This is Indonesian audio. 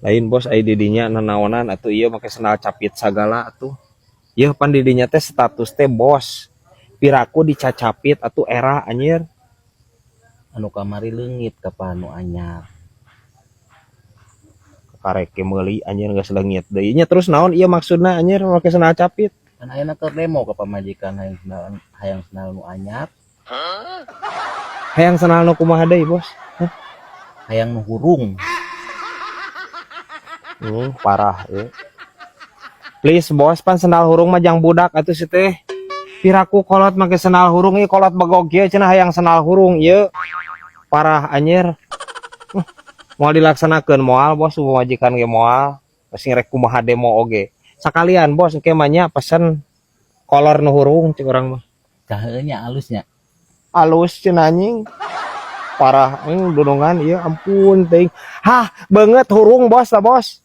lain bos ai didinya nanaonan atuh ieu make sendal capit sagala atuh. Ieu pan didinya teh status teh bos. Piraku dicacapit atuh era anjir. Anu kamari leungit ka anu anyar. Karek meuli anjir geus leungit deui nya terus naon ieu maksudna anjir make sendal capit? Kan ayeuna keur demo ka pamajikan hayang sendal nu anyar, Hayang sendal nu kumaha deui bos? hayang nu hurung. Parah ya. Please bos pan sendal hurung mah jang budak atuh si teh. Piraku kolot make sendal hurung ieu kolot bagog ieu cenah hayang sendal hurung ieu. Parah anjir. Moal dilaksanakeun moal bos majikan ge moal. Pasti rek kumaha demo oge. Sakalian bos engke mah nya pesen kolor nu hurung cik urang mah. Caheu nya alusnya. Alus cenah anjing. Parah dudungan ieu ampun teuing. Hah, beungeut hurung bos lah bos.